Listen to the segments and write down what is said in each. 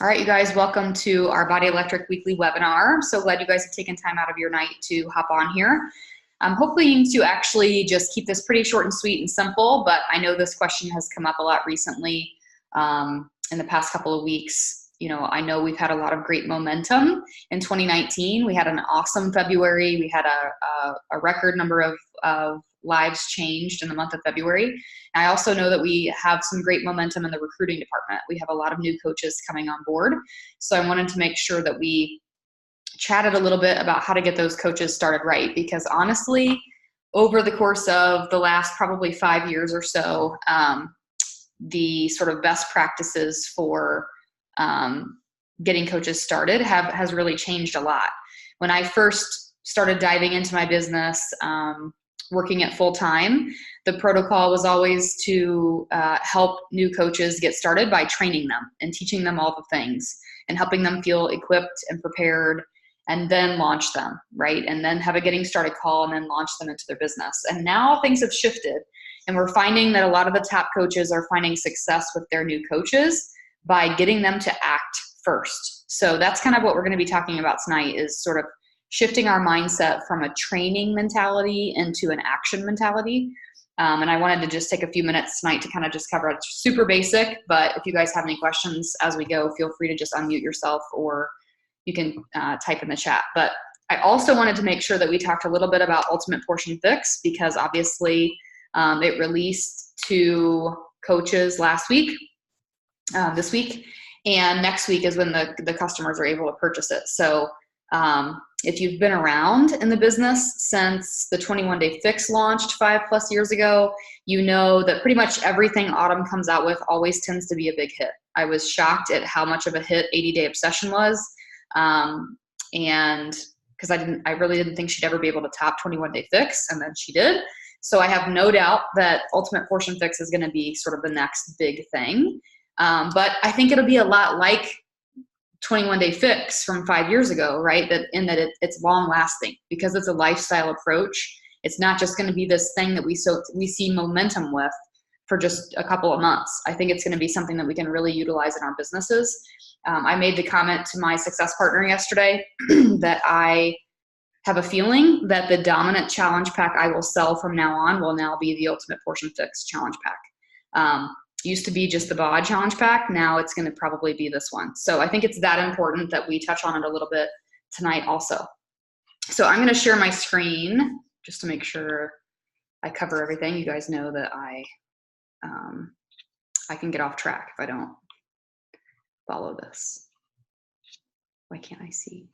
All right, you guys, welcome to our Body Electric weekly webinar. I'm so glad you guys have taken time out of your night to hop on here. I'm hoping to actually just keep this pretty short and sweet and simple, but I know this question has come up a lot recently in the past couple of weeks. You know, I know we've had a lot of great momentum in 2019. We had an awesome February. We had a record number of lives changed in the month of February. And I also know that we have some great momentum in the recruiting department. We have a lot of new coaches coming on board. So I wanted to make sure that we chatted a little bit about how to get those coaches started right, because honestly, over the course of the last probably 5 years or so, the sort of best practices for getting coaches started has really changed a lot. When I first started diving into my business, working at full time, the protocol was always to help new coaches get started by training them and teaching them all the things and helping them feel equipped and prepared, and then launch them, right? And then have a getting started call and then launch them into their business. And now things have shifted, and we're finding that a lot of the top coaches are finding success with their new coaches by getting them to act first. So that's kind of what we're going to be talking about tonight, is sort of shifting our mindset from a training mentality into an action mentality. And I wanted to just take a few minutes tonight to kind of just cover it. It's super basic, but if you guys have any questions as we go, feel free to just unmute yourself, or you can type in the chat. But I also wanted to make sure that we talked a little bit about Ultimate Portion Fix, because obviously it released to coaches last week, this week, and next week is when the customers are able to purchase it. So if you've been around in the business since the 21-day fix launched 5+ years ago, you know that pretty much everything Autumn comes out with always tends to be a big hit. I was shocked at how much of a hit 80-day obsession was. And because I really didn't think she'd ever be able to top 21-day fix, and then she did. So I have no doubt that Ultimate Portion Fix is going to be sort of the next big thing. But I think it'll be a lot like 21-day fix from 5 years ago, right? It's long lasting, because it's a lifestyle approach. It's not just going to be this thing that we see momentum with for just a couple of months. I think it's going to be something that we can really utilize in our businesses. I made the comment to my success partner yesterday that I have a feeling that the dominant challenge pack I will sell from now on will now be the Ultimate Portion Fix challenge pack. Used to be just the BOD challenge pack. Now it's going to probably be this one. So I think it's that important that we touch on it a little bit tonight also. So I'm going to share my screen just to make sure I cover everything. You guys know that I can get off track if I don't follow this. Why can't I see?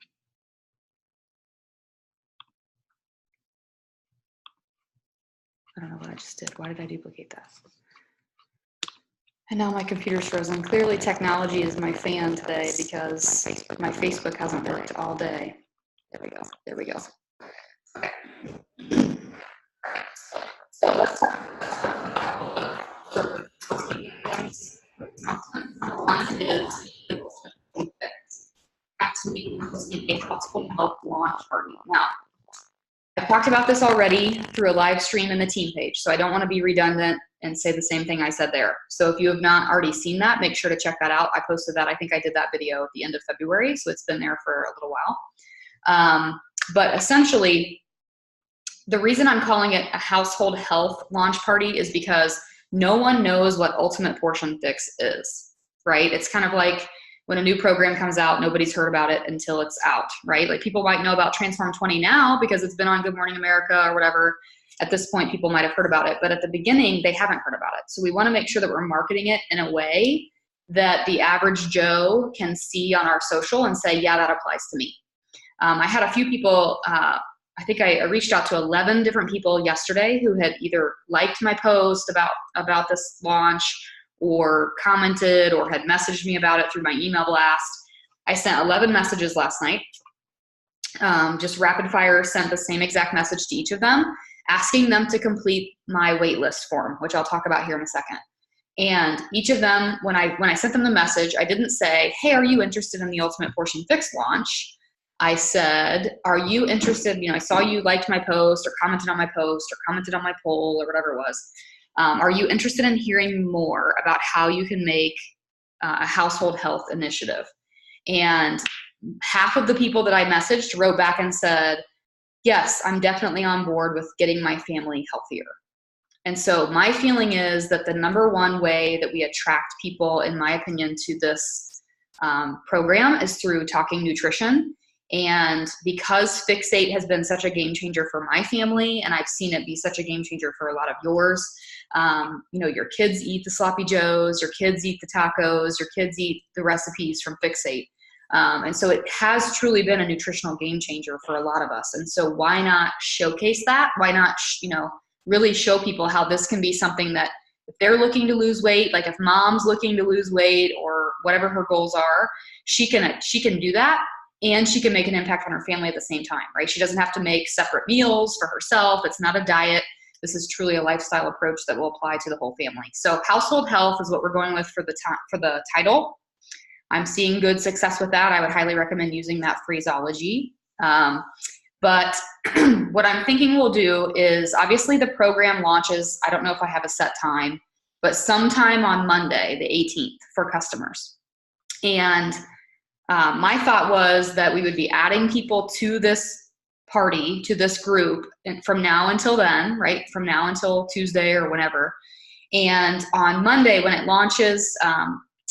I don't know what I just did. Why did I duplicate that? And now my computer's frozen. Clearly technology is my fan today, because my Facebook hasn't worked all day. There we go. There we go. Okay. So let's talk a household health launch party. Now, I've talked about this already through a live stream in the team page, so I don't want to be redundant and say the same thing I said there. So if you have not already seen that, make sure to check that out. I posted that. I think I did that video at the end of February, so it's been there for a little while. But essentially, the reason I'm calling it a household health launch party is because no one knows what Ultimate Portion Fix is, right? It's kind of like when a new program comes out, nobody's heard about it until it's out, right? Like, people might know about Transform 20 now because it's been on Good Morning America or whatever. At this point, people might have heard about it, but at the beginning, they haven't heard about it. So we want to make sure that we're marketing it in a way that the average Joe can see on our social and say, yeah, that applies to me. I had a few people, I think I reached out to 11 different people yesterday who had either liked my post about this launch, or commented, or had messaged me about it through my email blast. I sent 11 messages last night, just rapid fire, sent the same exact message to each of them, asking them to complete my waitlist form, which I'll talk about here in a second. And each of them, when I sent them the message, I didn't say, hey, are you interested in the Ultimate Portion Fix launch? I said, are you interested, I saw you liked my post, or commented on my post, or commented on my poll, or whatever it was. Are you interested in hearing more about how you can make a household health initiative? And half of the people that I messaged wrote back and said, yes, I'm definitely on board with getting my family healthier. And so my feeling is that the number one way that we attract people, in my opinion, to this program is through talking nutrition. And because Fixate has been such a game changer for my family, and I've seen it be such a game changer for a lot of yours, your kids eat the sloppy joes, your kids eat the tacos, your kids eat the recipes from Fixate. And so it has truly been a nutritional game changer for a lot of us. And so why not showcase that? Why not, really show people how this can be something that if they're looking to lose weight, like if mom's looking to lose weight or whatever her goals are, she can do that, and she can make an impact on her family at the same time, right? She doesn't have to make separate meals for herself. It's not a diet. This is truly a lifestyle approach that will apply to the whole family. So household health is what we're going with for the title. I'm seeing good success with that. I would highly recommend using that phraseology. But what I'm thinking we'll do is, obviously the program launches, I don't know if I have a set time, but sometime on Monday, the 18th, for customers. And my thought was that we would be adding people to this party, to this group, from now until then, right? From now until Tuesday or whenever. And on Monday, when it launches,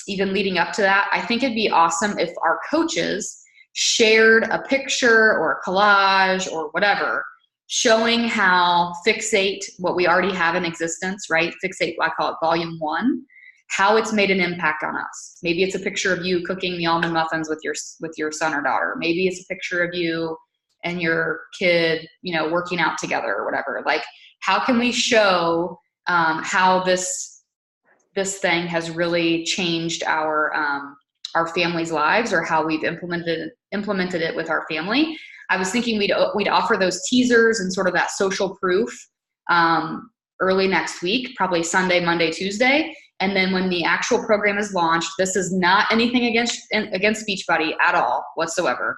even leading up to that, I think it'd be awesome if our coaches shared a picture or a collage or whatever, showing how Fixate, what we already have in existence, right? Fixate, I call it volume 1, how it's made an impact on us. Maybe it's a picture of you cooking the almond muffins with your son or daughter. Maybe it's a picture of you and your kid, working out together or whatever. Like, how can we show how this thing has really changed our family's lives, or how we've implemented it with our family? I was thinking we'd offer those teasers and sort of that social proof early next week, probably Sunday, Monday, Tuesday. And then when the actual program is launched, this is not anything against Beachbody at all whatsoever.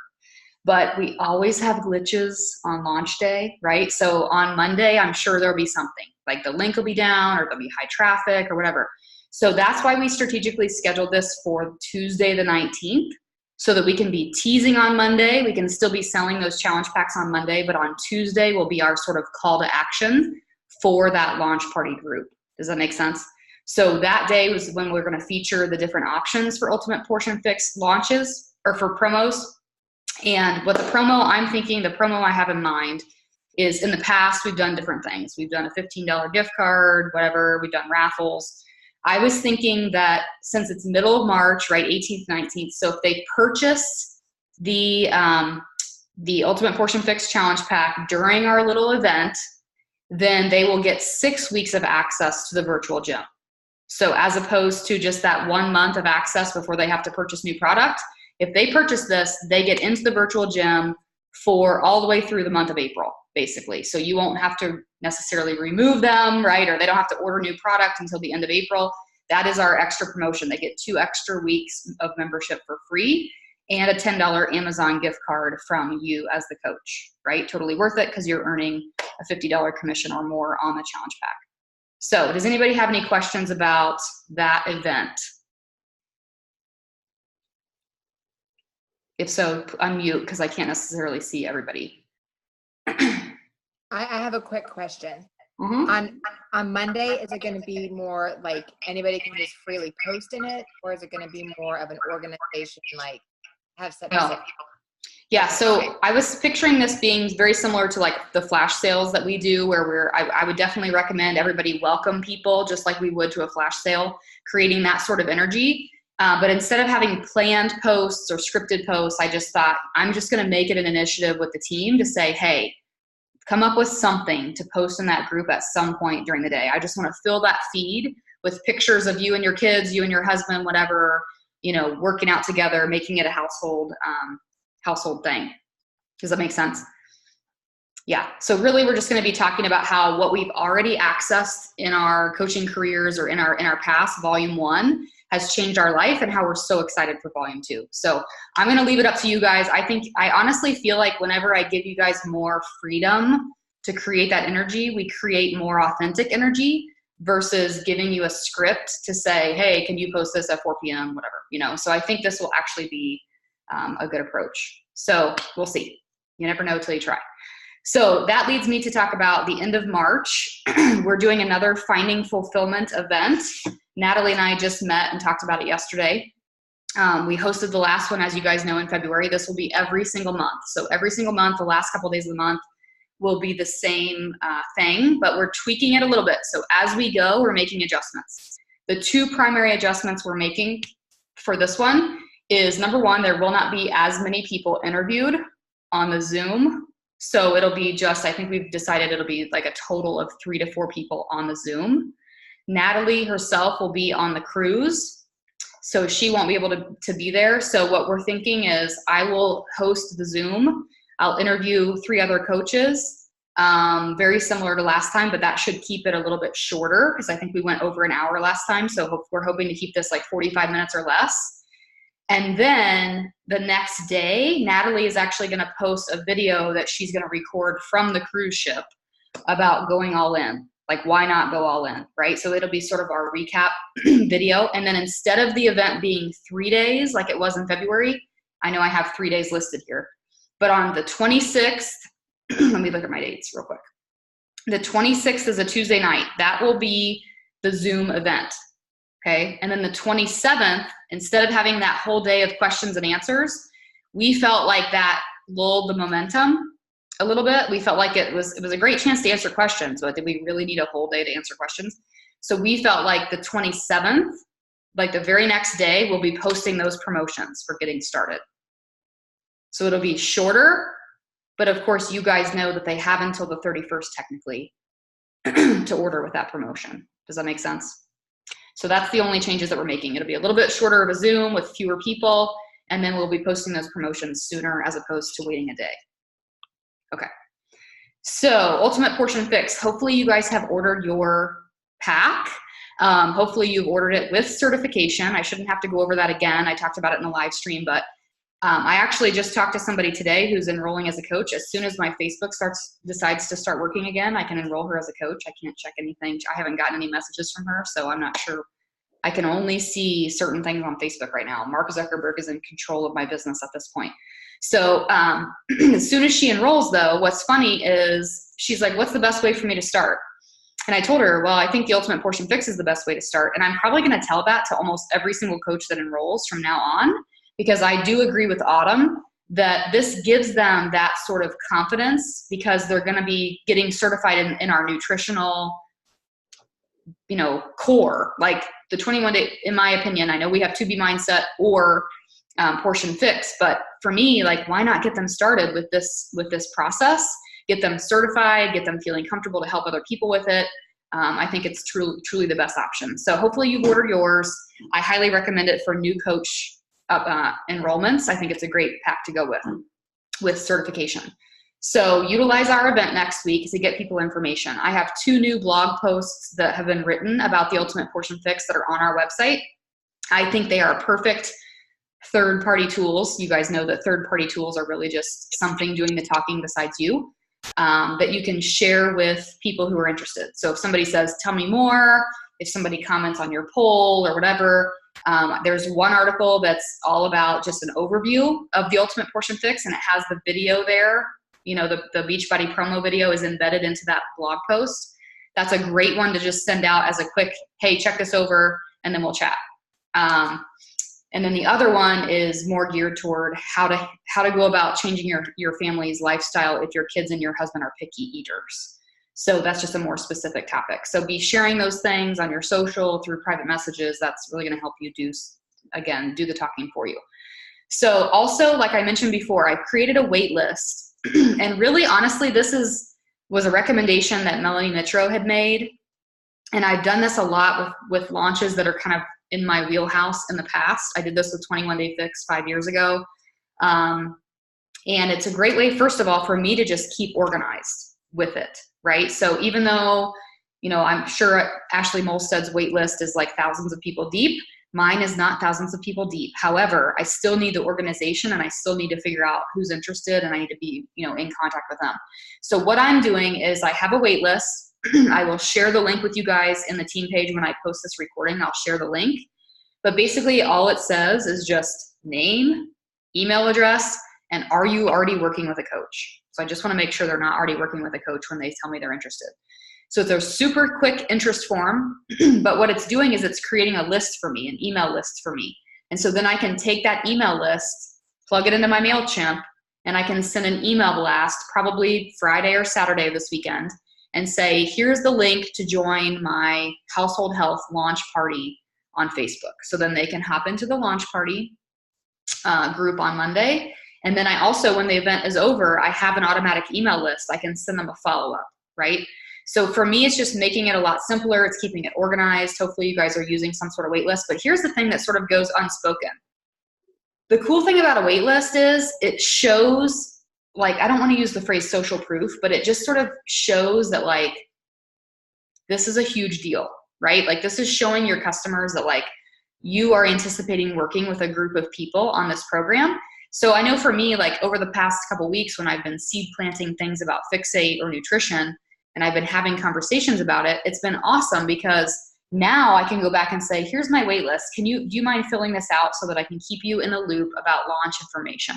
But we always have glitches on launch day, right? So on Monday, I'm sure there'll be something, like the link will be down, or there'll be high traffic or whatever. So that's why we strategically scheduled this for Tuesday the 19th, so that we can be teasing on Monday. We can still be selling those challenge packs on Monday, but on Tuesday will be our sort of call to action for that launch party group. Does that make sense? So that day was when we're going to feature the different options for Ultimate Portion Fix launches, or for promos. And what the promo I have in mind is, in the past, we've done different things. We've done a $15 gift card, whatever. We've done raffles. I was thinking that since it's middle of March, right, 18th, 19th, so if they purchase the Ultimate Portion Fix Challenge Pack during our little event, then they will get 6 weeks of access to the virtual gym. So as opposed to just that 1 month of access before they have to purchase new product, if they purchase this, they get into the virtual gym for all the way through the month of April, basically. So you won't have to necessarily remove them, right? Or they don't have to order new product until the end of April. That is our extra promotion. They get 2 extra weeks of membership for free, and a $10 Amazon gift card from you as the coach, right? Totally worth it, because you're earning a $50 commission or more on the challenge pack. So does anybody have any questions about that event? If so, unmute, because I can't necessarily see everybody. I have a quick question. Mm-hmm. On Monday, is it going to be more like anybody can just freely post in it, or is it going to be more of an organization, like have set people? Yeah, so I was picturing this being very similar to like the flash sales that we do, where I would definitely recommend everybody welcome people just like we would to a flash sale, creating that sort of energy. But instead of having planned posts or scripted posts, I just thought I'm just going to make it an initiative with the team to say, hey, come up with something to post in that group at some point during the day. I just want to fill that feed with pictures of you and your kids, you and your husband, whatever, working out together, making it a household thing. Does that make sense? Yeah. So really, we're just going to be talking about how what we've already accessed in our coaching careers or in our past, volume 1, has changed our life, and how we're so excited for volume 2. So I'm going to leave it up to you guys. I honestly feel like whenever I give you guys more freedom to create that energy, we create more authentic energy versus giving you a script to say, hey, can you post this at 4 p.m., whatever, So I think this will actually be a good approach. So we'll see. You never know till you try. So that leads me to talk about the end of March. We're doing another Finding Fulfillment event. Natalie and I just met and talked about it yesterday. We hosted the last one, as you guys know, in February. This will be every single month. So every single month, the last couple of days of the month will be the same thing, but we're tweaking it a little bit. So as we go, we're making adjustments. The two primary adjustments we're making for this one is, number one, there will not be as many people interviewed on the Zoom. So it'll be just, I think we've decided it'll be like a total of 3 to 4 people on the Zoom. Natalie herself will be on the cruise, so she won't be able to be there. So what we're thinking is I will host the Zoom. I'll interview 3 other coaches, very similar to last time, but that should keep it a little bit shorter because I think we went over an hour last time. So we're hoping to keep this like 45 minutes or less. And then the next day, Natalie is actually going to post a video that she's going to record from the cruise ship about going all in. Like, why not go all in, right? So it'll be sort of our recap video. And then instead of the event being 3 days like it was in February, I know I have 3 days listed here, but on the 26th, let me look at my dates real quick. The 26th is a Tuesday night. That will be the Zoom event. Okay. And then the 27th, instead of having that whole day of questions and answers, we felt like that lulled the momentum a little bit. We felt like it was a great chance to answer questions, but did we really need a whole day to answer questions? So we felt like the 27th, like the very next day, we'll be posting those promotions for getting started. So it'll be shorter, but of course you guys know that they have until the 31st technically to order with that promotion. Does that make sense? So that's the only changes that we're making. It'll be a little bit shorter of a Zoom with fewer people, and then we'll be posting those promotions sooner as opposed to waiting a day. Okay. So Ultimate Portion Fix. Hopefully you guys have ordered your pack. Hopefully you've ordered it with certification. I shouldn't have to go over that again. I talked about it in the live stream, but I actually just talked to somebody today who's enrolling as a coach. As soon as my Facebook decides to start working again, I can enroll her as a coach. I can't check anything. I haven't gotten any messages from her, so I'm not sure. I can only see certain things on Facebook right now. Mark Zuckerberg is in control of my business at this point. So as soon as she enrolls, though, what's funny is she's like, what's the best way for me to start? And I told her, well, I think the Ultimate Portion Fix is the best way to start. And I'm probably going to tell that to almost every single coach that enrolls from now on, because I do agree with Autumn that this gives them that sort of confidence because they're going to be getting certified in our nutritional, core, like the 21 day, in my opinion. I know we have 2B mindset or Portion Fix, but for me, like, why not get them started with this process, get them certified, get them feeling comfortable to help other people with it. I think it's truly the best option. So hopefully you've ordered yours. I highly recommend it for new coach enrollments. I think it's a great pack to go with certification. So utilize our event next week to get people information. I have 2 new blog posts that have been written about the Ultimate Portion Fix that are on our website. I think they are perfect third-party tools. You guys know that third-party tools are really just something doing the talking besides you, that you can share with people who are interested. So if somebody says, tell me more, if somebody comments on your poll or whatever, there's one article that's all about just an overview of the Ultimate Portion Fix, and it has the video there. The Beachbody promo video is embedded into that blog post. That's a great one to just send out as a quick, hey, check this over, and then we'll chat. And then the other one is more geared toward how to go about changing your family's lifestyle if your kids and your husband are picky eaters. So that's just a more specific topic. So be sharing those things on your social through private messages. That's really going to help you do the talking for you. So also, like I mentioned before, I've created a wait list. And really, honestly, this was a recommendation that Melanie Mitro had made. And I've done this a lot with launches that are kind of in my wheelhouse in the past. I did this with 21 Day Fix 5 years ago. And it's a great way, first of all, for me to just keep organized with it, right? So even though, I'm sure Ashley Molsted's wait list is like thousands of people deep, mine is not thousands of people deep. However, I still need the organization and I still need to figure out who's interested, and I need to be, in contact with them. So what I'm doing is I have a wait list. I will share the link with you guys in the team page when I post this recording. I'll share the link. But basically all it says is just name, email address, and are you already working with a coach? So I just want to make sure they're not already working with a coach when they tell me they're interested. So it's a super quick interest form, but what it's doing is it's creating a list for me, an email list for me. And so then I can take that email list, plug it into my MailChimp, and I can send an email blast probably Friday or Saturday this weekend and say, here's the link to join my household health launch party on Facebook. So then they can hop into the launch party group on Monday. And then I also, when the event is over, I have an automatic email list. I can send them a follow-up, right? So for me, it's just making it a lot simpler. It's keeping it organized. Hopefully you guys are using some sort of wait list. But here's the thing that sort of goes unspoken. The cool thing about a wait list is it shows, like, I don't want to use the phrase social proof, but it just sort of shows that, like, this is a huge deal, right? Like, this is showing your customers that, like, you are anticipating working with a group of people on this program. So I know for me, like, over the past couple weeks when I've been seed planting things about Fixate or nutrition, and I've been having conversations about it, it's been awesome because now I can go back and say, here's my wait list. Do you mind filling this out so that I can keep you in the loop about launch information?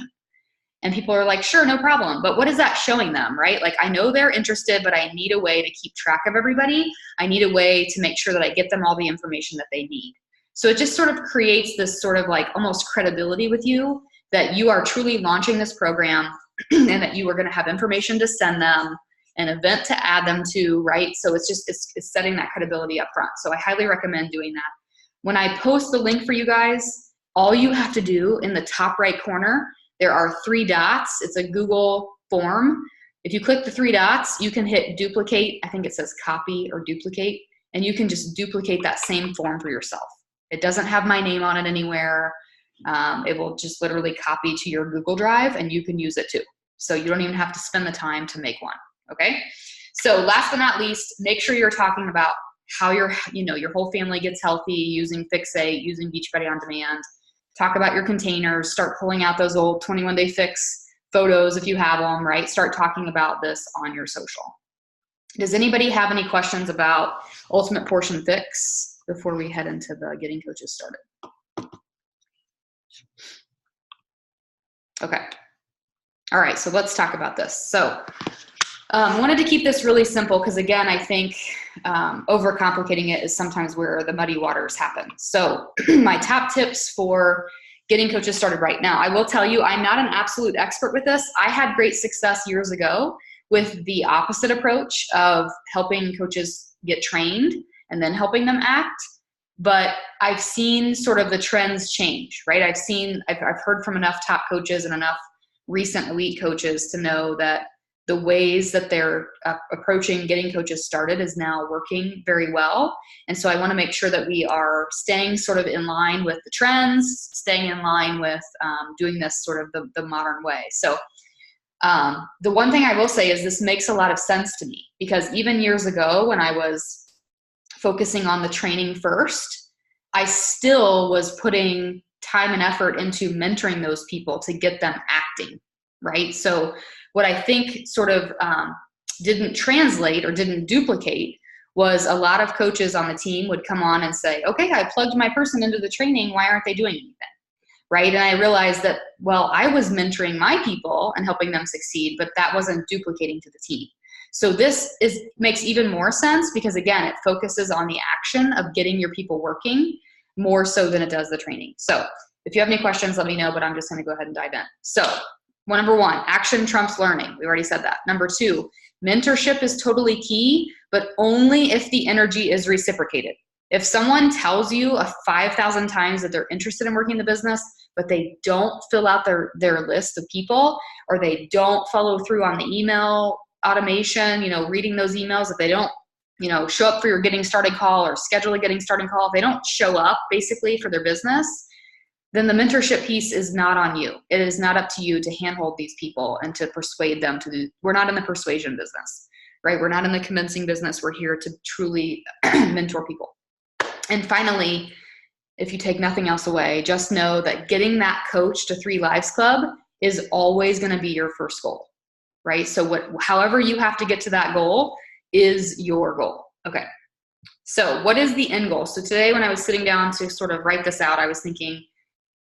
And people are like, sure, no problem. But what is that showing them, right? Like, I know they're interested, but I need a way to keep track of everybody. I need a way to make sure that I get them all the information that they need. So it just sort of creates this sort of like almost credibility with you that you are truly launching this program and that you are going to have information to send them, an event to add them to, right? So it's just, it's setting that credibility up front. So I highly recommend doing that. When I post the link for you guys, all you have to do in the top right corner, there are 3 dots. It's a Google form. If you click the 3 dots, you can hit duplicate. I think it says copy or duplicate, and you can just duplicate that same form for yourself. It doesn't have my name on it anywhere. It will just literally copy to your Google Drive and you can use it too. So you don't even have to spend the time to make one. Okay. So last but not least, make sure you're talking about how your whole family gets healthy using Fixate, using Beachbody On Demand. Talk about your containers, start pulling out those old 21-day fix photos if you have them, right? Start talking about this on your social. Does anybody have any questions about Ultimate Portion Fix before we head into the getting coaches started? Okay. All right, so let's talk about this. So wanted to keep this really simple because, again, I think overcomplicating it is sometimes where the muddy waters happen. So my top tips for getting coaches started right now. I will tell you, I'm not an absolute expert with this. I had great success years ago with the opposite approach of helping coaches get trained and then helping them act. But I've seen sort of the trends change, right? I've heard from enough top coaches and enough recent elite coaches to know that the ways that they're approaching getting coaches started is now working very well. And so I want to make sure that we are staying sort of in line with the trends, staying in line with doing this sort of the modern way. So the one thing I will say is this makes a lot of sense to me because even years ago when I was focusing on the training first, I still was putting time and effort into mentoring those people to get them acting, right? So what I think sort of didn't translate or didn't duplicate was a lot of coaches on the team would come on and say, okay, I plugged my person into the training. Why aren't they doing anything? Right? And I realized that, well, I was mentoring my people and helping them succeed, but that wasn't duplicating to the team. So this makes even more sense because, again, it focuses on the action of getting your people working more so than it does the training. So if you have any questions, let me know, but I'm just going to go ahead and dive in. So number 1, action trumps learning. We already said that. Number 2, mentorship is totally key, but only if the energy is reciprocated. If someone tells you 5,000 times that they're interested in working in the business, but they don't fill out their list of people, or they don't follow through on the email automation, reading those emails, if they don't, show up for your getting started call or schedule a getting started call, if they don't show up basically for their business, then the mentorship piece is not on you. It is not up to you to handhold these people and to persuade them to do. We're not in the persuasion business, right? We're not in the convincing business. We're here to truly mentor people. And finally, if you take nothing else away, just know that getting that coach to 3 Lives Club is always going to be your first goal, right? So however you have to get to that goal is your goal. Okay. So what is the end goal? So today when I was sitting down to sort of write this out, I was thinking,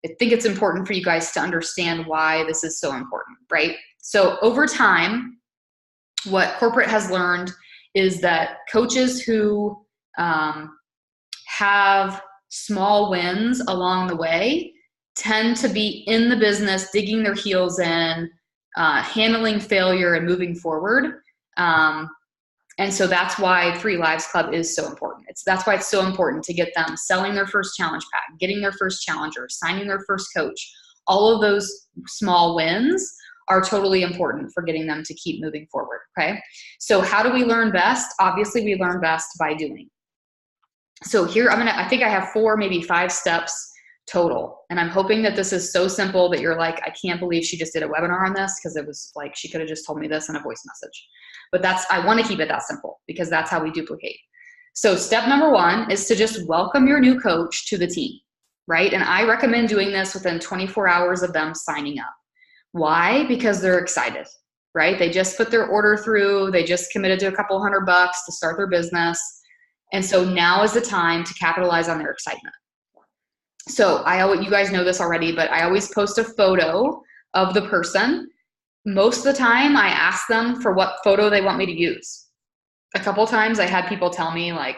I think it's important for you guys to understand why this is so important, right? So over time, what corporate has learned is that coaches who have small wins along the way tend to be in the business, digging their heels in, handling failure and moving forward. And so that's why 3 Lives Club is so important. That's why it's so important to get them selling their first challenge pack, getting their first challenger, signing their first coach. All of those small wins are totally important for getting them to keep moving forward, okay? So how do we learn best? Obviously, we learn best by doing. So here, I think I have 4, maybe 5 steps total. And I'm hoping that this is so simple that you're like, I can't believe she just did a webinar on this, because it was like, she could have just told me this in a voice message. But I want to keep it that simple, because that's how we duplicate. So step number 1 is to just welcome your new coach to the team, right? And I recommend doing this within 24 hours of them signing up. Why? Because they're excited, right? They just put their order through. They just committed to a couple $100 to start their business. And so now is the time to capitalize on their excitement. So you guys know this already, but I always post a photo of the person. Most of the time I ask them for what photo they want me to use. A couple times I had people tell me like,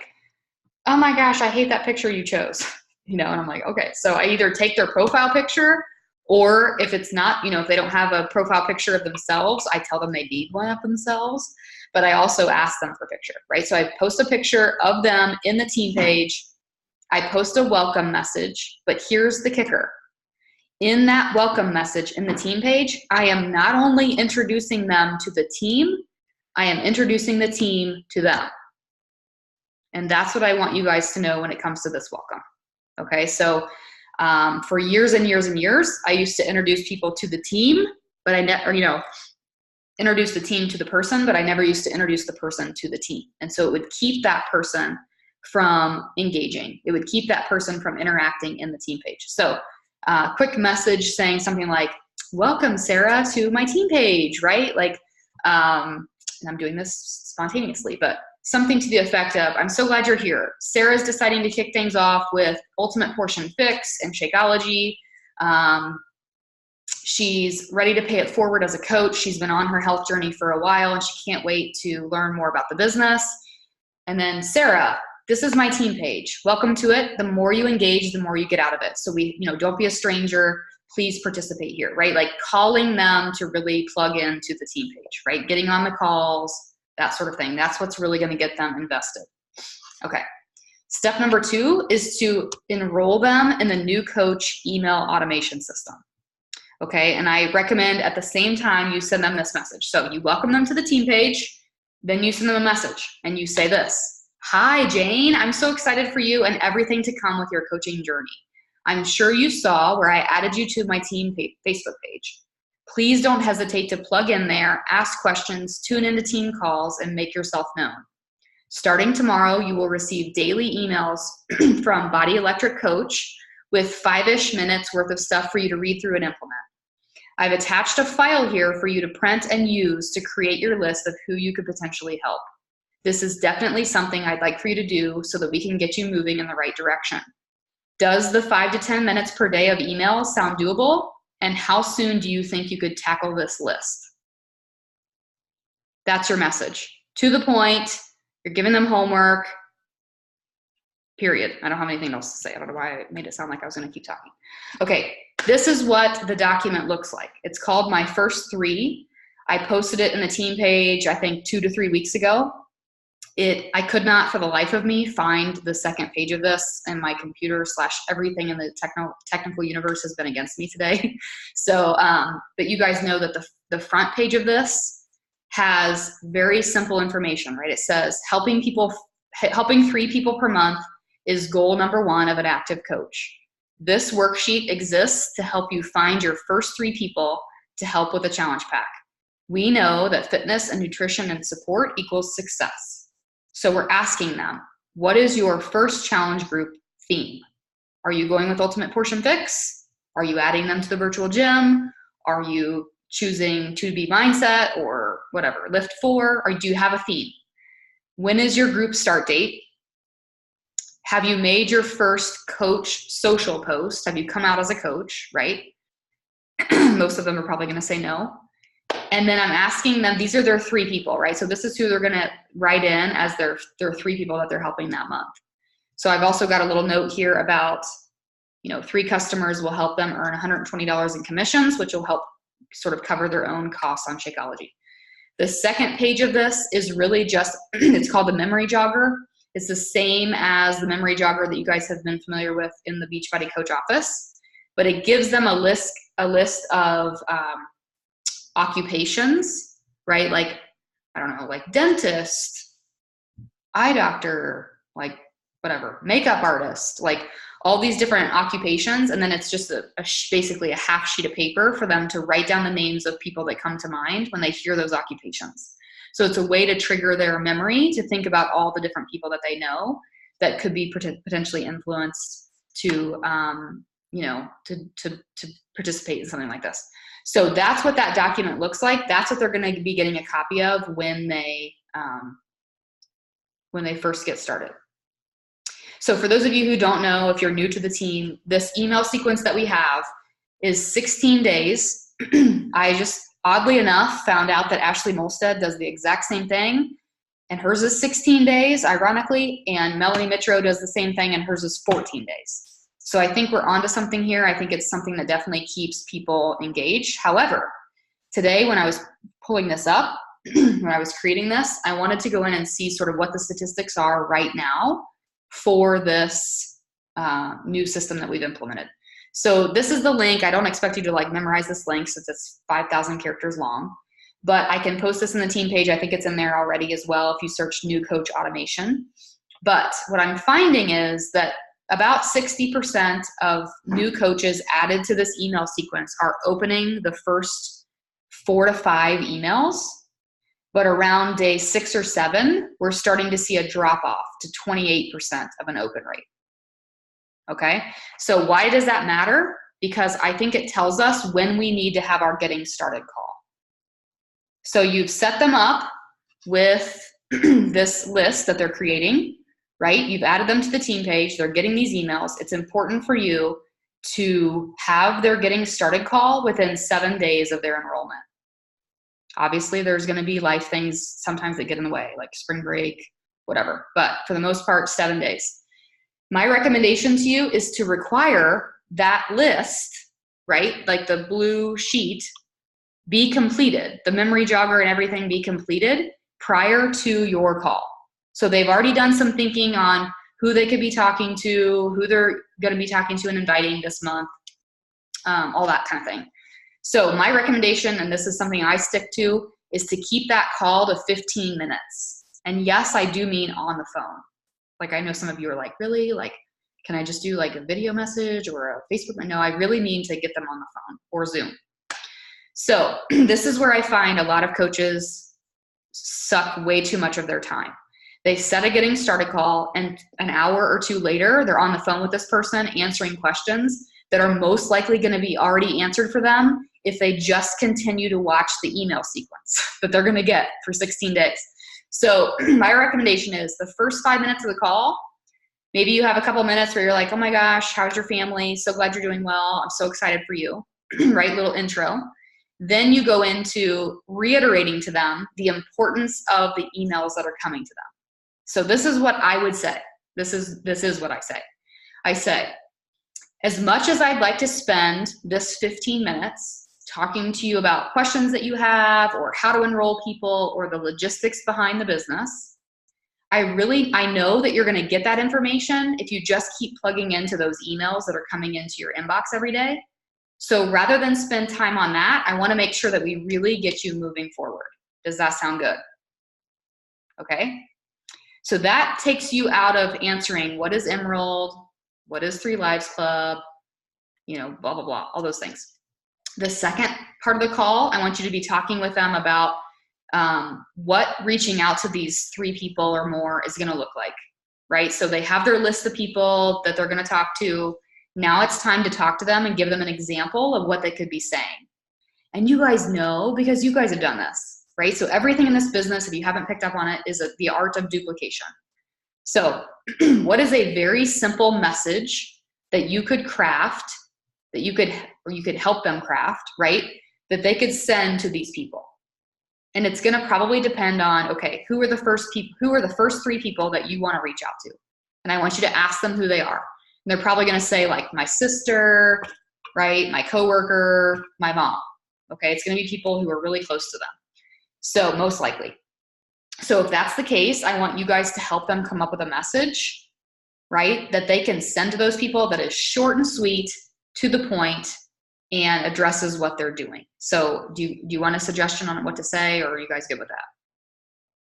oh my gosh, I hate that picture you chose, and I'm like, okay. So I either take their profile picture, or if it's not, if they don't have a profile picture of themselves, I tell them they need one of themselves, but I also ask them for a picture, right? So I post a picture of them in the team page. I post a welcome message, but here's the kicker. In that welcome message in the team page, I am not only introducing them to the team, I am introducing the team to them. And that's what I want you guys to know when it comes to this welcome. Okay, so for years and years and years, I used to introduce people to the team, but I never, introduce the team to the person, but I never used to introduce the person to the team. And so it would keep that person from engaging. It would keep that person from interacting in the team page. So quick message saying something like, welcome Sarah to my team page, right? Like, and I'm doing this spontaneously, but something to the effect of, I'm so glad you're here. Sarah's deciding to kick things off with Ultimate Portion Fix and Shakeology. She's ready to pay it forward as a coach. She's been on her health journey for a while and she can't wait to learn more about the business. And then Sarah, this is my team page. Welcome to it. The more you engage, the more you get out of it. So don't be a stranger. Please participate here, right? Like calling them to really plug into the team page, right? Getting on the calls, that sort of thing. That's what's really going to get them invested. Okay. Step number 2 is to enroll them in the new coach email automation system. Okay. And I recommend at the same time you send them this message. So you welcome them to the team page, then you send them a message and you say this: hi, Jane, I'm so excited for you and everything to come with your coaching journey. I'm sure you saw where I added you to my team Facebook page. Please don't hesitate to plug in there, ask questions, tune into team calls, and make yourself known. Starting tomorrow, you will receive daily emails from Body Electric Coach with 5-ish minutes worth of stuff for you to read through and implement. I've attached a file here for you to print and use to create your list of who you could potentially help. This is definitely something I'd like for you to do so that we can get you moving in the right direction. Does the 5 to 10 minutes per day of emails sound doable? And how soon do you think you could tackle this list? That's your message. To the point, you're giving them homework, period. I don't have anything else to say. I don't know why I made it sound like I was going to keep talking. Okay, this is what the document looks like. It's called My First 3. I posted it in the team page, I think 2 to 3 weeks ago. I could not for the life of me find the second page of this, and my computer / everything in the technical universe has been against me today. So, but you guys know that the front page of this has very simple information, right? It says helping 3 people per month is goal number 1 of an active coach. This worksheet exists to help you find your first 3 people to help with a challenge pack. We know that fitness and nutrition and support equals success. So we're asking them, what is your first challenge group theme? Are you going with Ultimate Portion Fix? Are you adding them to the virtual gym? Are you choosing 2B mindset or whatever, lift 4? Or do you have a theme? When is your group start date? Have you made your first coach social post? Have you come out as a coach, right? Most of them are probably going to say no. And then I'm asking them, these are their 3 people, right? So this is who they're going to write in as their 3 people that they're helping that month. So I've also got a little note here about, 3 customers will help them earn $120 in commissions, which will help sort of cover their own costs on Shakeology. The second page of this is really just, it's called the memory jogger. It's the same as the memory jogger that you guys have been familiar with in the Beachbody Coach office, but it gives them a list of occupations, right? Like, I don't know, like dentist, eye doctor, like whatever, makeup artist, like all these different occupations. And then it's just basically a half sheet of paper for them to write down the names of people that come to mind when they hear those occupations. So it's a way to trigger their memory to think about all the different people that they know that could be potentially influenced to participate in something like this. So that's what that document looks like. That's what they're going to be getting a copy of when they first get started. So for those of you who don't know, if you're new to the team, this email sequence that we have is 16 days. I just, oddly enough, found out that Ashley Molstead does the exact same thing, and hers is 16 days, ironically, and Melanie Mitro does the same thing, and hers is 14 days. So I think we're onto something here. I think it's something that definitely keeps people engaged. However, today when I was pulling this up, when I was creating this, I wanted to go in and see sort of what the statistics are right now for this new system that we've implemented. So this is the link. I don't expect you to like memorize this link since it's 5,000 characters long, but I can post this in the team page. I think it's in there already as well if you search new coach automation. But what I'm finding is that about 60% of new coaches added to this email sequence are opening the first 4 to 5 emails. But around day 6 or 7, we're starting to see a drop off to 28% of an open rate. Okay, so why does that matter? Because I think it tells us when we need to have our getting started call. So you've set them up with this list that they're creating, right? You've added them to the team page. They're getting these emails. It's important for you to have their getting started call within 7 days of their enrollment. Obviously, there's going to be life things sometimes that get in the way, like spring break, whatever. But for the most part, 7 days. My recommendation to you is to require that list, right? Like the blue sheet, be completed. The memory jogger and everything be completed prior to your call. So they've already done some thinking on who they could be talking to, who they're going to be talking to and inviting this month, all that kind of thing. So my recommendation, and this is something I stick to, is to keep that call to 15 minutes. And yes, I do mean on the phone. Like I know some of you are like, really? Like, can I just do like a video message or a Facebook? No, I really mean to get them on the phone or Zoom. So this is where I find a lot of coaches suck way too much of their time. They set a getting started call, and an hour or 2 later, they're on the phone with this person answering questions that are most likely going to be already answered for them if they just continue to watch the email sequence that they're going to get for 16 days. So my recommendation is the first 5 minutes of the call, maybe you have a couple minutes where you're like, oh my gosh, how's your family? So glad you're doing well. I'm so excited for you, right? Little intro. Then you go into reiterating to them the importance of the emails that are coming to them. So this is what I would say. This is what I say. I say, as much as I'd like to spend this 15 minutes talking to you about questions that you have or how to enroll people or the logistics behind the business, I know that you're going to get that information if you just keep plugging into those emails that are coming into your inbox every day. So rather than spend time on that, I want to make sure that we really get you moving forward. Does that sound good? Okay. So that takes you out of answering what is Enroll, what is 3 Lives Club, blah, blah, blah, all those things. The second part of the call, I want you to be talking with them about what reaching out to these 3 people or more is going to look like, right? So they have their list of people that they're going to talk to. Now it's time to talk to them and give them an example of what they could be saying. And you guys know, because you guys have done this, right? So everything in this business, if you haven't picked up on it, is the art of duplication. So what is a very simple message that you could craft, that you could help them craft, right? That they could send to these people. And it's going to probably depend on, okay, who are the first 3 people that you want to reach out to? And I want you to ask them who they are. And they're probably going to say like my sister, right? My coworker, my mom. Okay. It's going to be people who are really close to them. So most likely. So if that's the case, I want you guys to help them come up with a message, right? That they can send to those people that is short and sweet, to the point, and addresses what they're doing. So do you want a suggestion on what to say, or are you guys good with that?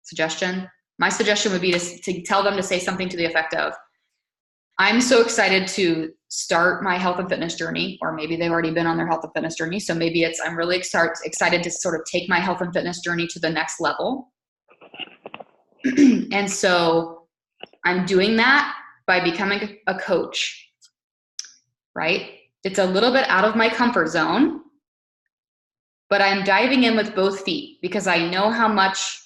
Suggestion? My suggestion would be to tell them to say something to the effect of, I'm so excited to start my health and fitness journey, or maybe they've already been on their health and fitness journey. So maybe it's, I'm really excited to sort of take my health and fitness journey to the next level. And so I'm doing that by becoming a coach, right? It's a little bit out of my comfort zone, but I'm diving in with both feet because I know how much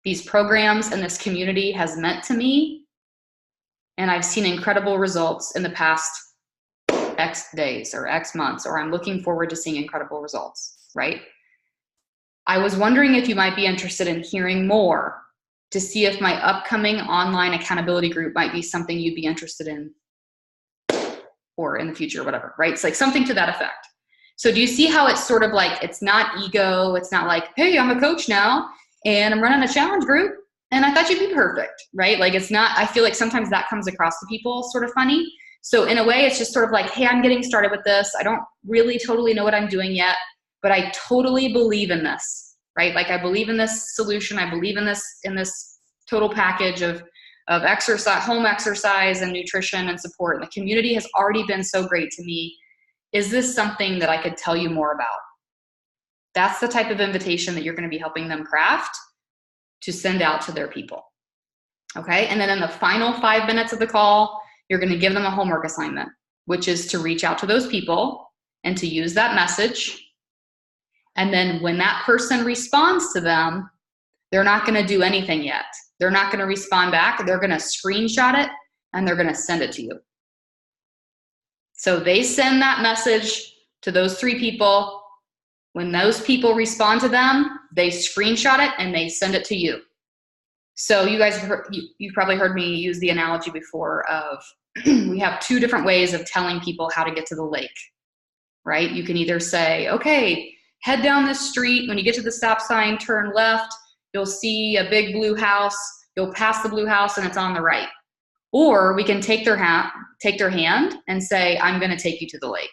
these programs and this community has meant to me. And I've seen incredible results in the past X days or X months, or I'm looking forward to seeing incredible results, right? I was wondering if you might be interested in hearing more to see if my upcoming online accountability group might be something you'd be interested in, or in the future, whatever, right? It's like something to that effect. So do you see how it's sort of like, it's not ego. It's not like, hey, I'm a coach now and I'm running a challenge group and I thought you'd be perfect, right? Like it's not, I feel like sometimes that comes across to people sort of funny. So in a way, it's just sort of like, hey, I'm getting started with this. I don't really totally know what I'm doing yet, but I totally believe in this, right? Like I believe in this solution. I believe in this total package of exercise, home exercise and nutrition and support. And the community has already been so great to me. Is this something that I could tell you more about? That's the type of invitation that you're going to be helping them craft to send out to their people. Okay. And then in the final 5 minutes of the call, you're going to give them a homework assignment, which is to reach out to those people and to use that message. And then when that person responds to them, they're not going to do anything yet. They're not going to respond back. They're going to screenshot it and they're going to send it to you. So they send that message to those 3 people. When those people respond to them, they screenshot it and they send it to you. So you guys, you've probably heard me use the analogy before of we have 2 different ways of telling people how to get to the lake, right? You can either say, okay, head down this street. When you get to the stop sign, turn left. You'll see a big blue house. You'll pass the blue house and it's on the right. Or we can take their hand and say, I'm going to take you to the lake.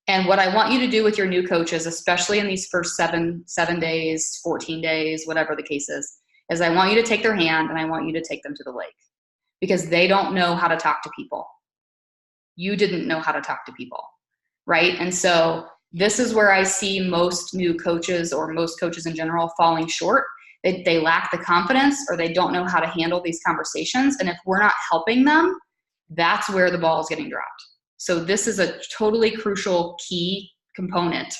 And what I want you to do with your new coaches, especially in these first 7 days, 14 days, whatever the case is I want you to take their hand and I want you to take them to the lake, because they don't know how to talk to people. You didn't know how to talk to people, right? And so this is where I see most new coaches, or most coaches in general, falling short. They lack the confidence, or they don't know how to handle these conversations. And if we're not helping them, that's where the ball is getting dropped. So this is a totally crucial key component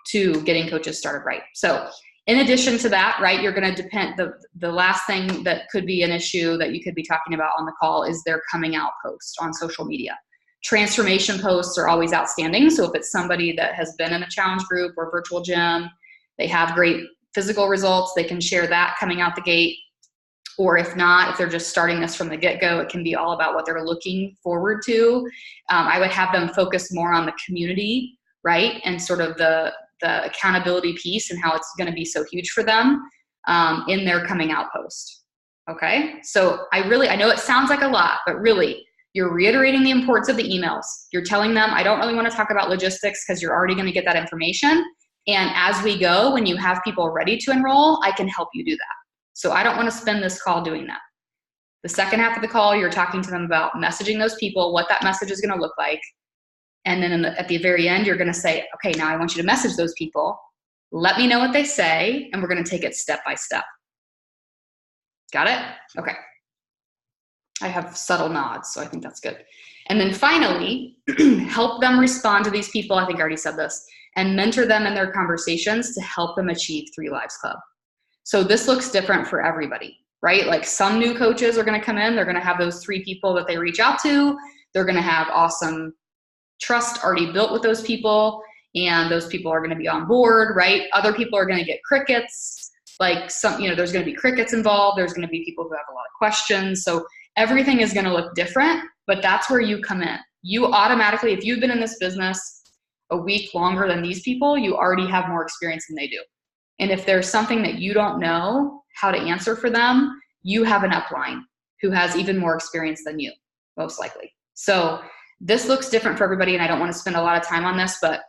to getting coaches started right. So in addition to that, right, you're going to depend, the last thing that could be an issue that you could be talking about on the call is their coming out post on social media. Transformation posts are always outstanding. So if it's somebody that has been in a challenge group or virtual gym, they have great physical results, they can share that coming out the gate. Or if not, if they're just starting this from the get-go, it can be all about what they're looking forward to. I would have them focus more on the community, right? And sort of the accountability piece and how it's going to be so huge for them in their coming out post. Okay. So I know it sounds like a lot, but really you're reiterating the importance of the emails. You're telling them, I don't really want to talk about logistics because you're already going to get that information. And as we go, when you have people ready to enroll, I can help you do that. So I don't want to spend this call doing that. The second half of the call, you're talking to them about messaging those people, what that message is going to look like. And then at the very end, you're going to say, okay, now I want you to message those people. Let me know what they say, and we're going to take it step by step. Got it? Okay. I have subtle nods, so I think that's good. And then finally, help them respond to these people. I think I already said this. And mentor them in their conversations to help them achieve 3 Lives Club. So this looks different for everybody, right? Like some new coaches are going to come in, they're going to have those 3 people that they reach out to. They're going to have awesome trust already built with those people, and those people are going to be on board, right? Other people are going to get crickets, like some, there's going to be crickets involved. There's going to be people who have a lot of questions. So everything is going to look different, but that's where you come in. You automatically, if you've been in this business a week longer than these people, you already have more experience than they do. And if there's something that you don't know how to answer for them, you have an upline who has even more experience than you, most likely. So this looks different for everybody, and I don't want to spend a lot of time on this, but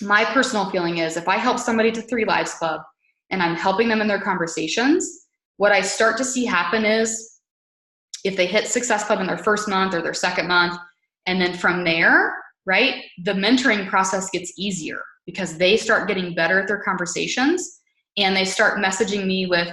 my personal feeling is if I help somebody to 3 Lives Club and I'm helping them in their conversations, what I start to see happen is if they hit Success Club in their first month or their second month, and then from there, right, the mentoring process gets easier because they start getting better at their conversations and they start messaging me with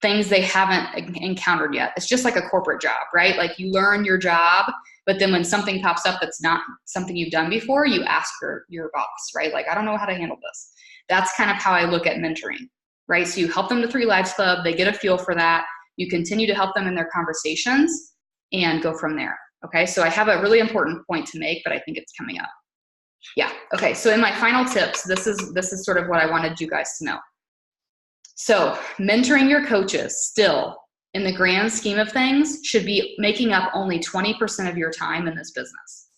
things they haven't encountered yet. It's just like a corporate job, right? Like you learn your job, but then when something pops up that's not something you've done before, you ask your boss, right? Like, I don't know how to handle this. That's kind of how I look at mentoring, right? So you help them to 3 Lives Club, they get a feel for that. You continue to help them in their conversations and go from there. Okay, so I have a really important point to make, but I think it's coming up. Yeah, okay, so in my final tips, this is sort of what I wanted you guys to know. So mentoring your coaches still, in the grand scheme of things, should be making up only 20% of your time in this business,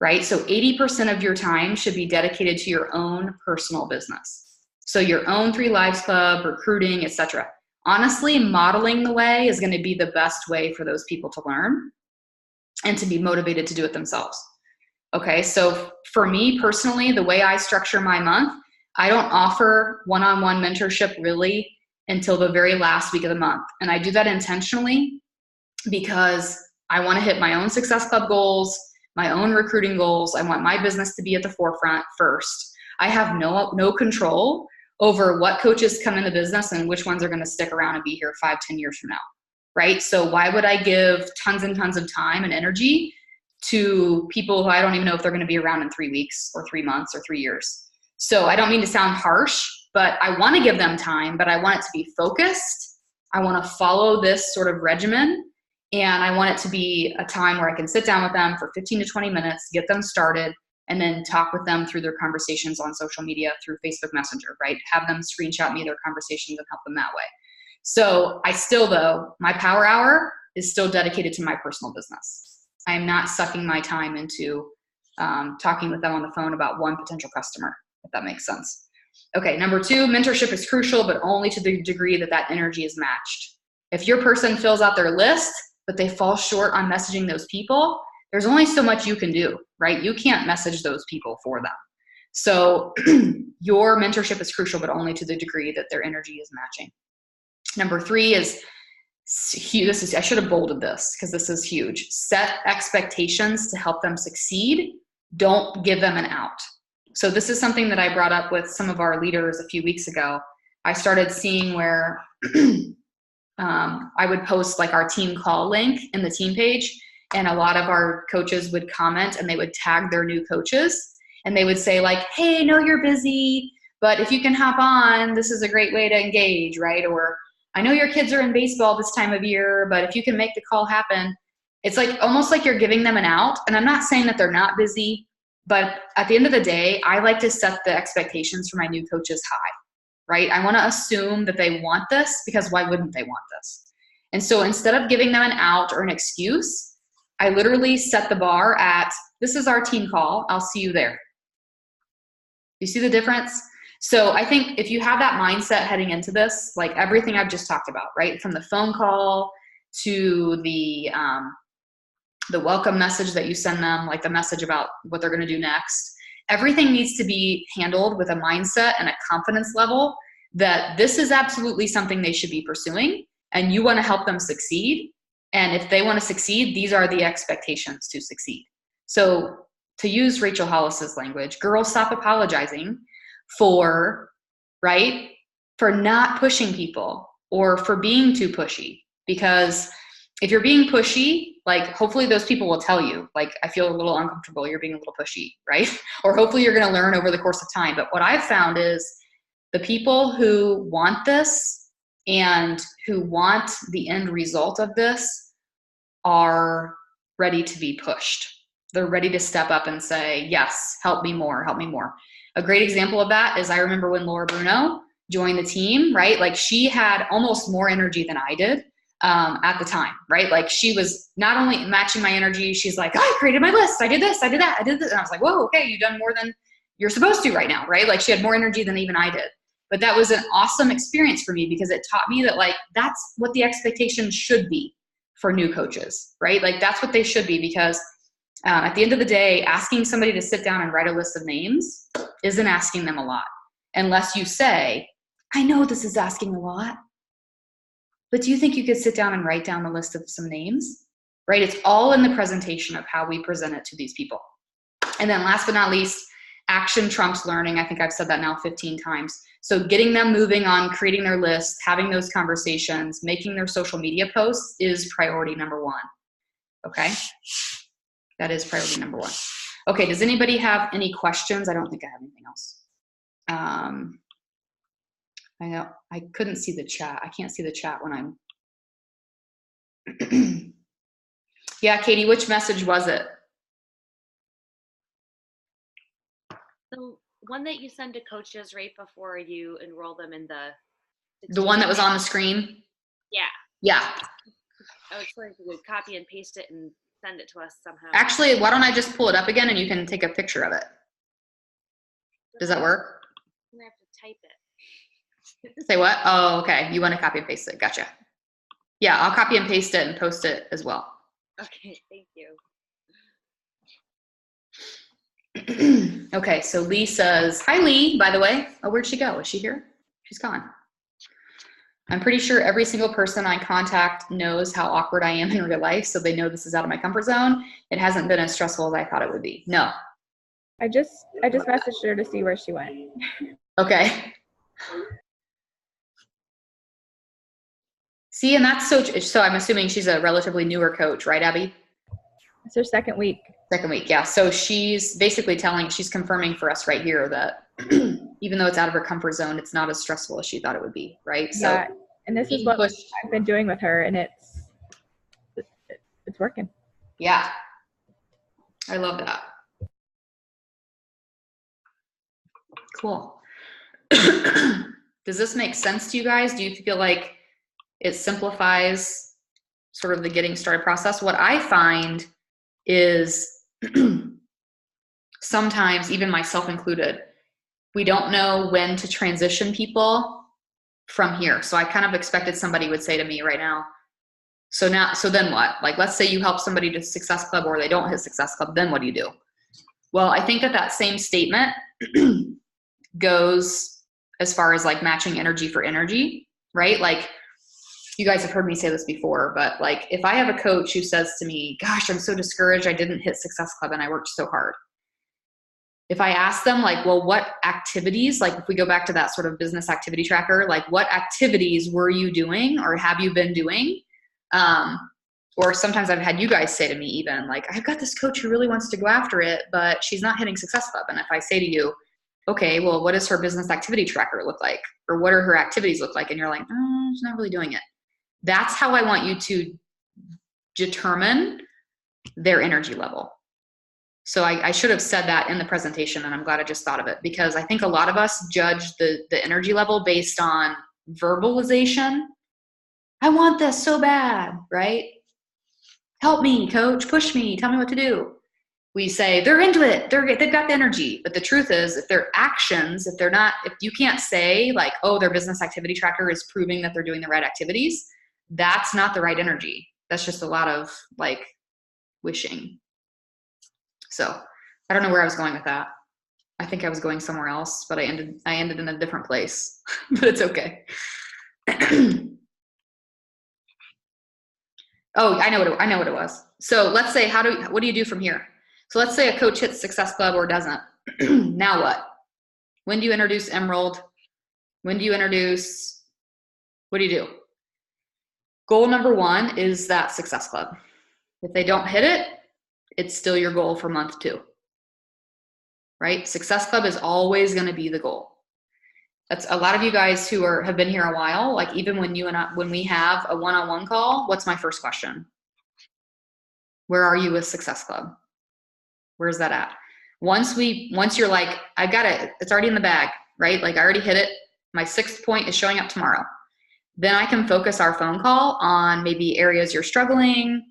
right? So 80% of your time should be dedicated to your own personal business. So your own 3 Lives Club, recruiting, etc. Honestly, modeling the way is going to be the best way for those people to learn and to be motivated to do it themselves. Okay, so for me personally, the way I structure my month, I don't offer one-on-one mentorship really until the very last week of the month. And I do that intentionally because I want to hit my own Success Club goals, my own recruiting goals. I want my business to be at the forefront first. I have no control over what coaches come in the business and which ones are going to stick around and be here 5-10 years from now, right? So why would I give tons and tons of time and energy to people who I don't even know if they're going to be around in 3 weeks or 3 months or 3 years? So I don't mean to sound harsh, but I want to give them time, but I want it to be focused. I want to follow this sort of regimen, and I want it to be a time where I can sit down with them for 15 to 20 minutes, get them started, and then talk with them through their conversations on social media, through Facebook Messenger, right? Have them screenshot me their conversations and help them that way. So I still, though, my power hour is still dedicated to my personal business. I am not sucking my time into talking with them on the phone about one potential customer, if that makes sense. Okay, number 2, mentorship is crucial, but only to the degree that that energy is matched. If your person fills out their list, but they fall short on messaging those people, there's only so much you can do, right? You can't message those people for them. So your mentorship is crucial, but only to the degree that their energy is matching. Number 3 is, I should have bolded this because this is huge. Set expectations to help them succeed. Don't give them an out. So this is something that I brought up with some of our leaders a few weeks ago. I started seeing where I would post like our team call link in the team page, and a lot of our coaches would comment and they would tag their new coaches, and they would say like, hey, I know you're busy, but if you can hop on, this is a great way to engage, right? Or I know your kids are in baseball this time of year, but if you can make the call happen. It's like almost like you're giving them an out. And I'm not saying that they're not busy, but at the end of the day, I like to set the expectations for my new coaches high, right? I want to assume that they want this, because why wouldn't they want this? And so instead of giving them an out or an excuse, I literally set the bar at, this is our team call, I'll see you there. You see the difference? So I think if you have that mindset heading into this, like everything I've just talked about, right? From the phone call to the welcome message that you send them, like the message about what they're going to do next, everything needs to be handled with a mindset and a confidence level that this is absolutely something they should be pursuing, and you want to help them succeed. And if they want to succeed, these are the expectations to succeed. So to use Rachel Hollis's language, girls, stop apologizing for not pushing people or for being too pushy. Because if you're being pushy, like hopefully those people will tell you, like, I feel a little uncomfortable, you're being a little pushy, right? Or hopefully you're going to learn over the course of time. But what I've found is the people who want this and who want the end result of this are ready to be pushed. They're ready to step up and say, yes, help me more, help me more. A great example of that is I remember when Laura Bruno joined the team, right? Like she had almost more energy than I did at the time, right? Like she was not only matching my energy, she's like, oh, I created my list. I did this, I did that, I did this. And I was like, whoa, okay, you've done more than you're supposed to right now, right? Like she had more energy than even I did. But that was an awesome experience for me because it taught me that like, that's what the expectation should be for new coaches, right? Like that's what they should be, because at the end of the day, asking somebody to sit down and write a list of names isn't asking them a lot. Unless you say, I know this is asking a lot, but do you think you could sit down and write down the list of some names, right? It's all in the presentation of how we present it to these people. And then last but not least, action trumps learning. I think I've said that now 15 times. So getting them moving on, creating their list, having those conversations, making their social media posts is priority number one. Okay? That is priority number one. Okay, does anybody have any questions? I don't think I have anything else. I know I couldn't see the chat. I can't see the chat when I'm. Yeah, Katie, which message was it? The one that you send to coaches right before you enroll them in the one that was on the screen? Yeah. Yeah. I was trying to copy and paste it and send it to us somehow. Actually, why don't I just pull it up again and you can take a picture of it? Does that work? I'm gonna have to type it. Say what? Oh, okay. You want to copy and paste it. Gotcha. Yeah, I'll copy and paste it and post it as well. Okay, thank you. Okay, so Lee says, hi Lee, by the way. Oh, where'd she go? Is she here? She's gone. I'm pretty sure every single person I contact knows how awkward I am in real life, so they know this is out of my comfort zone. It hasn't been as stressful as I thought it would be. No. I just messaged her to see where she went. Okay. See, and that's so I'm assuming she's a relatively newer coach, right, Abby? It's her second week. Second week, yeah. So she's basically she's confirming for us right here that even though it's out of her comfort zone, it's not as stressful as she thought it would be, right? Yeah, so and this is what I've been doing with her, and it's working. Yeah, I love that. Cool. Does this make sense to you guys? Do you feel like it simplifies sort of the getting started process? What I find is sometimes, even myself included, we don't know when to transition people from here. So I kind of expected somebody would say to me right now, so then what? Like, let's say you help somebody to Success Club or they don't hit Success Club, then what do you do? Well, I think that same statement goes as far as like matching energy for energy, right? Like, you guys have heard me say this before, but like if I have a coach who says to me, gosh, I'm so discouraged, I didn't hit Success Club and I worked so hard. If I ask them like, well, what activities, like if we go back to that sort of business activity tracker, like what activities were you doing or have you been doing? Or sometimes I've had you guys say to me even like, I've got this coach who really wants to go after it, but she's not hitting Success Club. And if I say to you, okay, well, what does her business activity tracker look like? Or what are her activities look like? And you're like, oh, she's not really doing it. That's how I want you to determine their energy level. So I should have said that in the presentation, and I'm glad I just thought of it, because I think a lot of us judge the energy level based on verbalization. I want this so bad, right? Help me, coach, push me, tell me what to do. We say, they're into it, they've got the energy. But the truth is, if their actions, if you can't say like, oh, their business activity tracker is proving that they're doing the right activities, that's not the right energy. That's just a lot of like wishing. So I don't know where I was going with that. I think I was going somewhere else, but I ended in a different place, but it's okay. Oh, I know what it was. So let's say, what do you do from here? So let's say a coach hits Success Club or doesn't. Now what? When do you introduce Enroll? What do you do? Goal number 1 is that Success Club. If they don't hit it, it's still your goal for month 2, right? Success Club is always going to be the goal. That's a lot of you guys who have been here a while. Like even when when we have a one-on-one call, what's my first question? Where are you with Success Club? Where's that at? Once you're like, I got it, it's already in the bag, right? Like I already hit it. My 6th point is showing up tomorrow. Then I can focus our phone call on maybe areas you're struggling,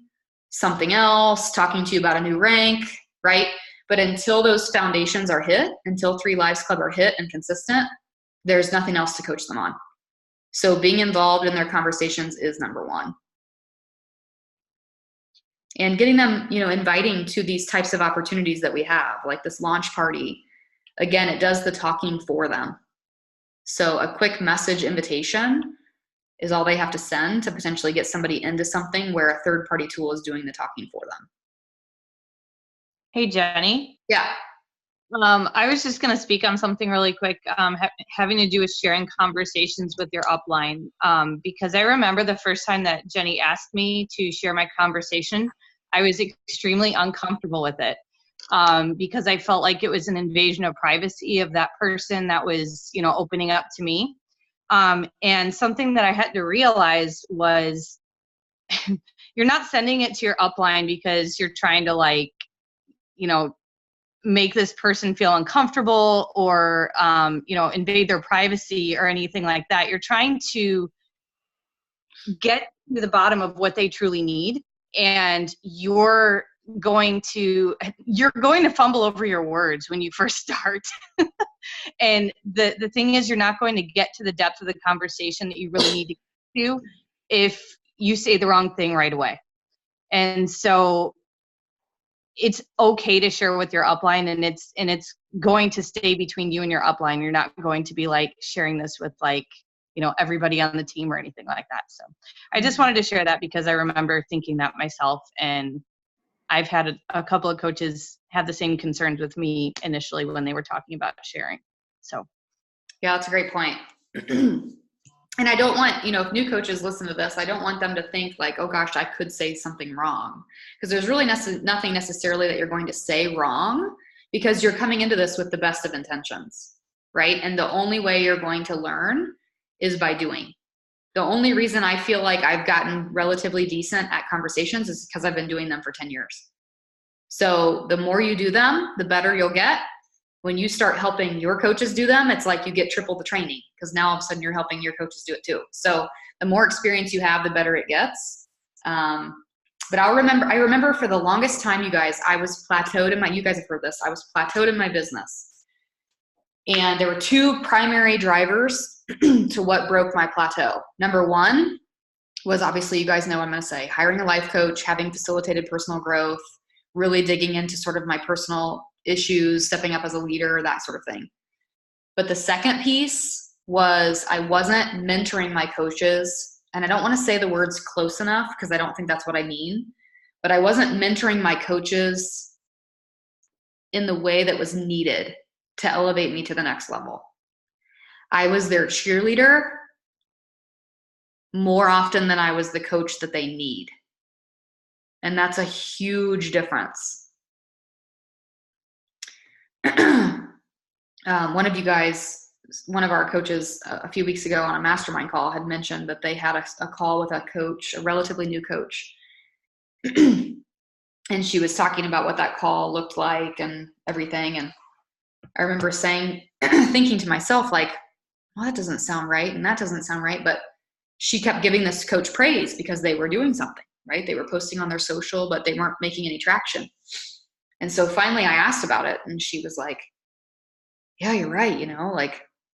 something else, talking to you about a new rank, right? But until those foundations are hit, until 3 Lives Club are hit and consistent, there's nothing else to coach them on. So being involved in their conversations is number 1. And getting them, inviting to these types of opportunities that we have, like this launch party. Again, it does the talking for them. So a quick message invitation is all they have to send to potentially get somebody into something where a third-party tool is doing the talking for them. Hey, Jenny. Yeah. I was just going to speak on something really quick, having to do with sharing conversations with your upline. Because I remember the first time that Jenny asked me to share my conversation, I was extremely uncomfortable with it. Because I felt like it was an invasion of privacy of that person that was, opening up to me. And something that I had to realize was you're not sending it to your upline because you're trying to make this person feel uncomfortable or, invade their privacy or anything like that. You're trying to get to the bottom of what they truly need. And you're going to fumble over your words when you first start. And the thing is, you're not going to get to the depth of the conversation that you really need to get to if you say the wrong thing right away. And so it's okay to share with your upline, and it's going to stay between you and your upline. You're not going to be like sharing this with everybody on the team or anything like that. So I just wanted to share that because I remember thinking that myself, and I've had a couple of coaches have the same concerns with me initially when they were talking about sharing. So yeah, that's a great point. And I don't want, if new coaches listen to this, I don't want them to think like, oh gosh, I could say something wrong. Because there's really nothing necessarily that you're going to say wrong, because you're coming into this with the best of intentions, right? And the only way you're going to learn is by doing. The only reason I feel like I've gotten relatively decent at conversations is because I've been doing them for 10 years. So the more you do them, the better you'll get. When you start helping your coaches do them, it's like you get triple the training, because now all of a sudden you're helping your coaches do it too. So the more experience you have, the better it gets. But I remember for the longest time, you guys, I was plateaued you guys have heard this, I was plateaued in my business. And there were 2 primary drivers to what broke my plateau. Number 1 was, obviously, you guys know what I'm going to say, hiring a life coach, having facilitated personal growth, really digging into sort of my personal issues, stepping up as a leader, that sort of thing. But the second piece was I wasn't mentoring my coaches, and I don't want to say the words close enough because I don't think that's what I mean, but I wasn't mentoring my coaches in the way that was needed to elevate me to the next level. I was their cheerleader more often than I was the coach that they need. And that's a huge difference. One of our coaches a few weeks ago on a mastermind call had mentioned that they had a call with a coach, a relatively new coach. And she was talking about what that call looked like and everything. And I remember thinking to myself, like, well, that doesn't sound right. And that doesn't sound right. But she kept giving this coach praise because they were doing something, right? They were posting on their social, but they weren't making any traction. And so finally I asked about it, and she was like, yeah, you're right,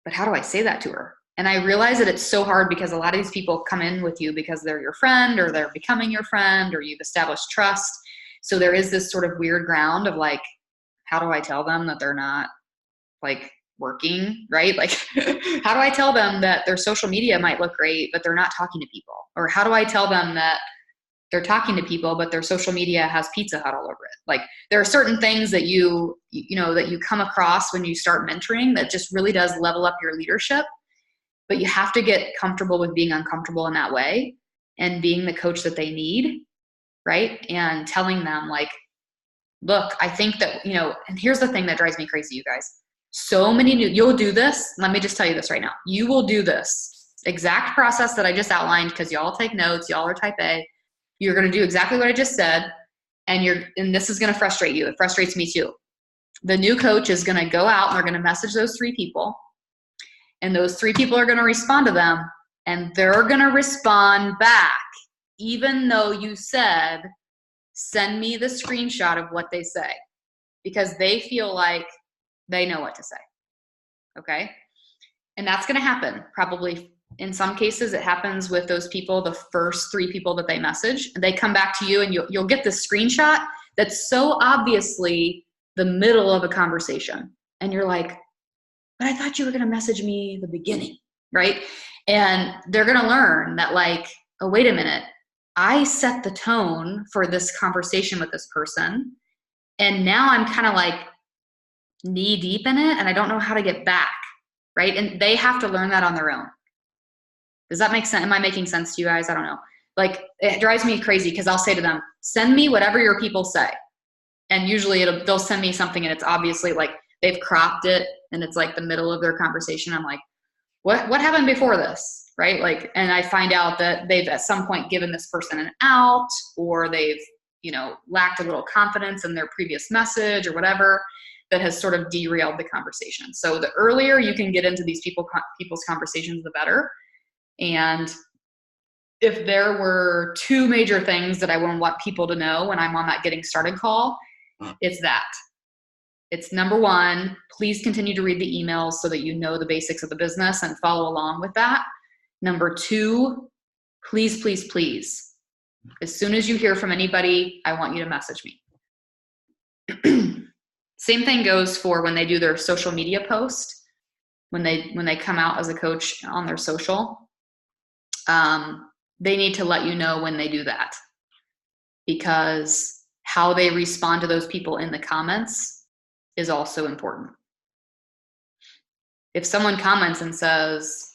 but how do I say that to her? And I realized that it's so hard because a lot of these people come in with you because they're your friend, or they're becoming your friend, or you've established trust. So there is this sort of weird ground of like, how do I tell them that they're not like working, right? Like, how do I tell them that their social media might look great, but they're not talking to people? Or how do I tell them that they're talking to people, but their social media has Pizza Hut all over it? Like, there are certain things that you come across when you start mentoring that just really does level up your leadership. But you have to get comfortable with being uncomfortable in that way and being the coach that they need, right? And telling them like, look, I think that, and here's the thing that drives me crazy, you guys. So many new, you'll do this. Let me just tell you this right now. You will do this exact process that I just outlined, because y'all take notes, y'all are type A. You're going to do exactly what I just said. And this is going to frustrate you. It frustrates me too. The new coach is going to go out and they're going to message those 3 people. And those 3 people are going to respond to them. And they're going to respond back, even though you said, send me the screenshot of what they say, because they feel like they know what to say. Okay. And that's going to happen. Probably in some cases, it happens with those people, the first 3 people that they message, and they come back to you and you'll get this screenshot that's so obviously the middle of a conversation. And you're like, but I thought you were going to message me the beginning. Right. And they're going to learn that, like, oh, wait a minute. I set the tone for this conversation with this person. And now I'm kind of like knee deep in it and I don't know how to get back. Right. And they have to learn that on their own. Does that make sense? Am I making sense to you guys? I don't know. Like, it drives me crazy because I'll say to them, send me whatever your people say. And usually they'll send me something and it's obviously like they've cropped it and it's like the middle of their conversation. I'm like, what happened before this? Right? Like, and I find out that they've at some point given this person an out, or they've, lacked a little confidence in their previous message or whatever that has sort of derailed the conversation. So the earlier you can get into these people's conversations, the better. And if there were 2 major things that I would want people to know when I'm on that getting started call, it's that. It's number 1, please continue to read the emails so that you know the basics of the business and follow along with that. Number 2, please, please, please, as soon as you hear from anybody, I want you to message me. Same thing goes for when they do their social media post, when they come out as a coach on their social. They need to let you know when they do that, because how they respond to those people in the comments is also important. If someone comments and says,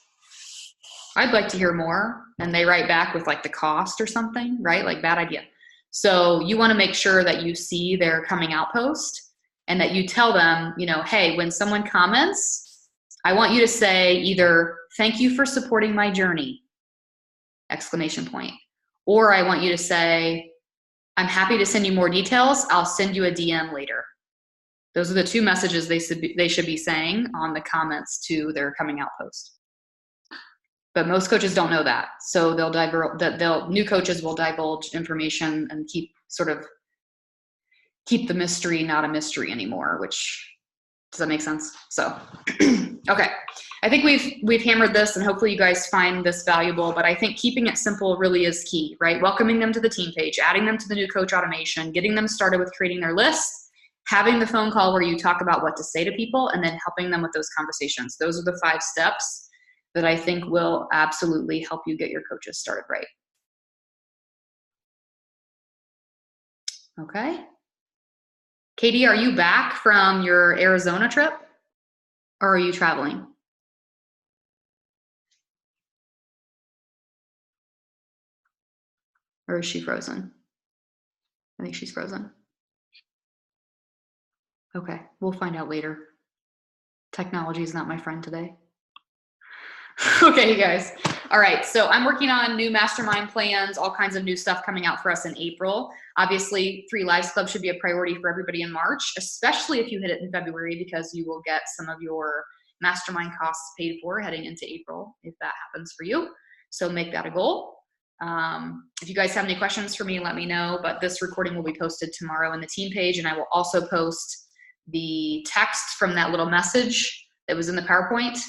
I'd like to hear more, and they write back with like the cost or something, right? Like, bad idea. So you want to make sure that you see their coming out post and that you tell them, hey, when someone comments, I want you to say either, thank you for supporting my journey, ! Or I want you to say, I'm happy to send you more details. I'll send you a DM later. Those are the 2 messages they should be saying on the comments to their coming out post. But most coaches don't know that. So new coaches will divulge information and keep the mystery not a mystery anymore, which, does that make sense? So, okay. I think we've hammered this, and hopefully you guys find this valuable, but I think keeping it simple really is key, right? Welcoming them to the team page, adding them to the new coach automation, getting them started with creating their list, having the phone call where you talk about what to say to people, and then helping them with those conversations. Those are the 5 steps that I think will absolutely help you get your coaches started right. Okay. Katie, are you back from your Arizona trip, or are you traveling? Or is she frozen? I think she's frozen. Okay, we'll find out later. Technology is not my friend today. Okay, you guys. All right, so I'm working on new mastermind plans, all kinds of new stuff coming out for us in April. Obviously, 3 Lives Club should be a priority for everybody in March, especially if you hit it in February, because you will get some of your mastermind costs paid for heading into April, if that happens for you. So make that a goal. If you guys have any questions for me, let me know, but this recording will be posted tomorrow in the team page, and I will also post the text from that little message that was in the PowerPoint,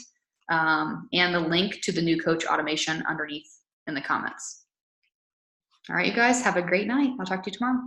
and the link to the new coach automation underneath in the comments. All right, you guys, have a great night. I'll talk to you tomorrow.